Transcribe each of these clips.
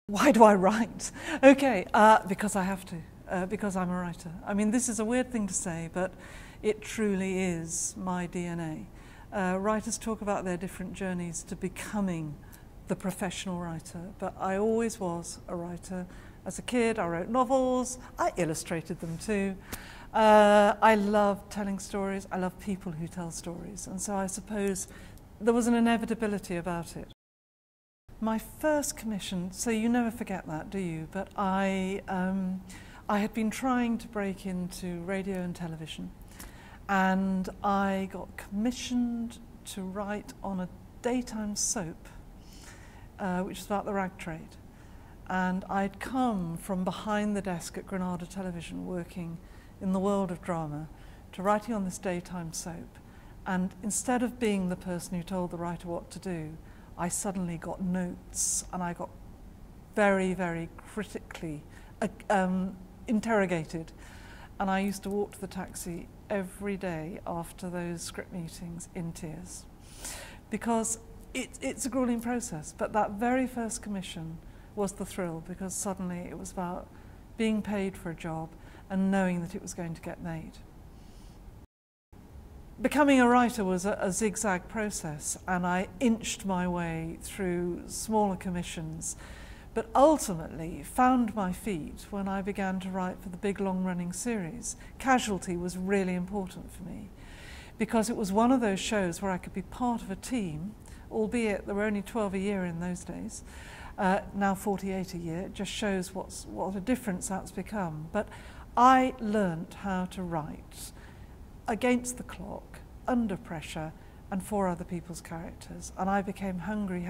Why do I write? Okay, because I have to, because I'm a writer. I mean, this is a weird thing to say, but it truly is my DNA. Writers talk about their different journeys to becoming the professional writer, but I always was a writer. As a kid, I wrote novels, I illustrated them too. I love telling stories, I love people who tell stories, and so I suppose there was an inevitability about it. My first commission, so you never forget that, do you? But I had been trying to break into radio and television, and I got commissioned to write on a daytime soap, which was about the rag trade. And I'd come from behind the desk at Granada Television, working in the world of drama, to writing on this daytime soap. And instead of being the person who told the writer what to do, I suddenly got notes, and I got very, very critically interrogated. And I used to walk to the taxi every day after those script meetings in tears. Because it's a grueling process, but that very first commission was the thrill, because suddenly it was about being paid for a job and knowing that it was going to get made. Becoming a writer was a zigzag process, and I inched my way through smaller commissions, but ultimately found my feet when I began to write for the big long-running series. Casualty was really important for me, because it was one of those shows where I could be part of a team, albeit there were only 12 a year in those days, now 48 a year. It just shows what a difference that's become. But I learnt how to write against the clock, under pressure, and for other people's characters. And I became hungry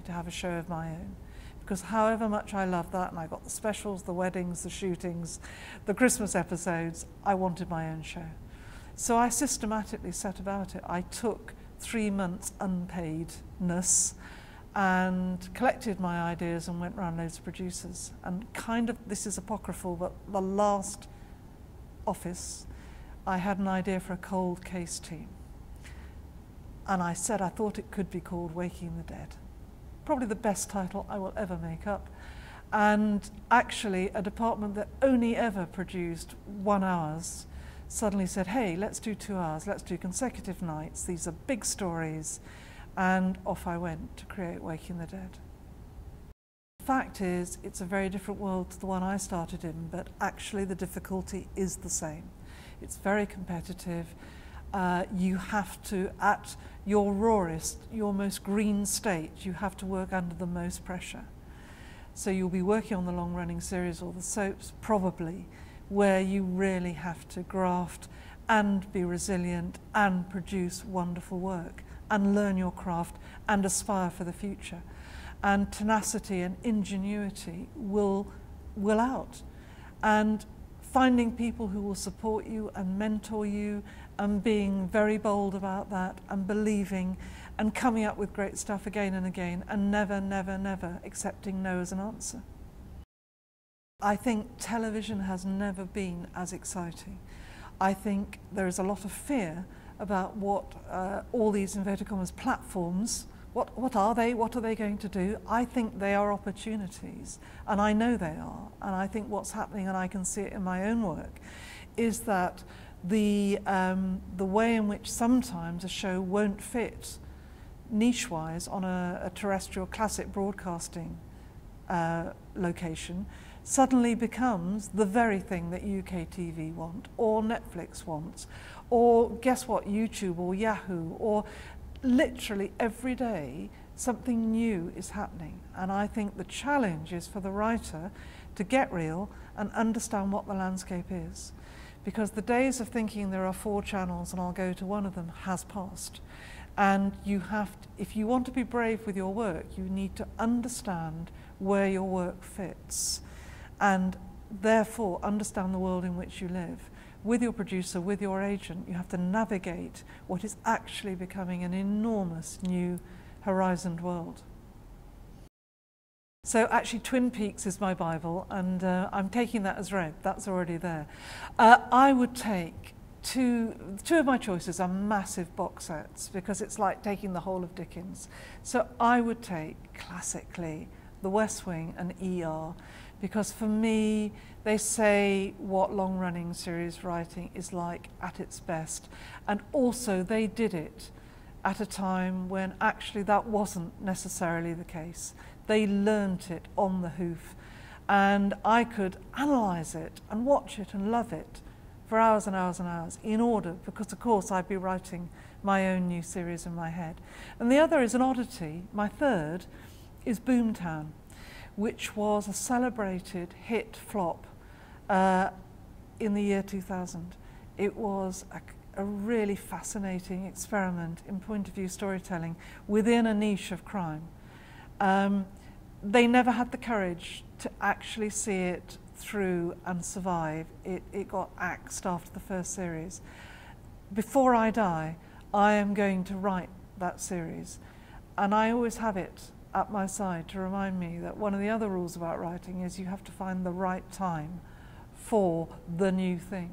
to have a show of my own. Because however much I loved that, and I got the specials, the weddings, the shootings, the Christmas episodes, I wanted my own show. So I systematically set about it. I took 3 months unpaidness and collected my ideas and went round loads of producers. And kind of, this is apocryphal, but the last office, I had an idea for a cold case team. And I said I thought it could be called Waking the Dead. Probably the best title I will ever make up. And actually, a department that only ever produced 1 hour suddenly said, hey, let's do 2 hours, let's do consecutive nights, these are big stories. And off I went to create Waking the Dead. The fact is, it's a very different world to the one I started in, but actually the difficulty is the same. It's very competitive. You have to, at your rawest, your most green state, you have to work under the most pressure. So you'll be working on the long-running series or the soaps, probably, where you really have to graft and be resilient and produce wonderful work and learn your craft and aspire for the future. And tenacity and ingenuity will out. And finding people who will support you and mentor you and being very bold about that and believing and coming up with great stuff again and again and never accepting no as an answer. I think television has never been as exciting. I think there is a lot of fear about what all these inverted commas platforms, what are they going to do? I think they are opportunities, and I know they are. And I think what's happening, and I can see it in my own work, is that the way in which sometimes a show won't fit niche-wise on a terrestrial classic broadcasting location suddenly becomes the very thing that UK TV want, or Netflix wants, or guess what, YouTube or Yahoo, or literally every day something new is happening. And I think the challenge is for the writer to get real and understand what the landscape is. Because the days of thinking there are 4 channels and I'll go to one of them has passed. And you have to, if you want to be brave with your work, you need to understand where your work fits. And therefore understand the world in which you live. With your producer, with your agent, you have to navigate what is actually becoming an enormous new horizoned world. So actually Twin Peaks is my Bible, and I'm taking that as read, that's already there. I would take two of my choices are massive box sets, because it's like taking the whole of Dickens. So I would take, classically, The West Wing and ER, because for me, they say what long-running series writing is like at its best. And also they did it at a time when actually that wasn't necessarily the case. They learnt it on the hoof, and I could analyse it and watch it and love it for hours and hours and hours in order, because of course I'd be writing my own new series in my head. And the other is an oddity. My third is Boomtown, which was a celebrated hit flop in the year 2000. It was a really fascinating experiment in point of view storytelling within a niche of crime. They never had the courage to actually see it through and survive. It got axed after the first series. Before I die, I am going to write that series, and I always have it at my side to remind me that one of the other rules about writing is you have to find the right time for the new thing.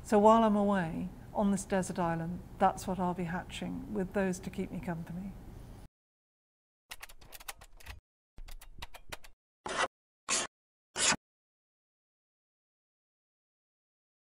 So while I'm away on this desert island, that's what I'll be hatching, with those to keep me company.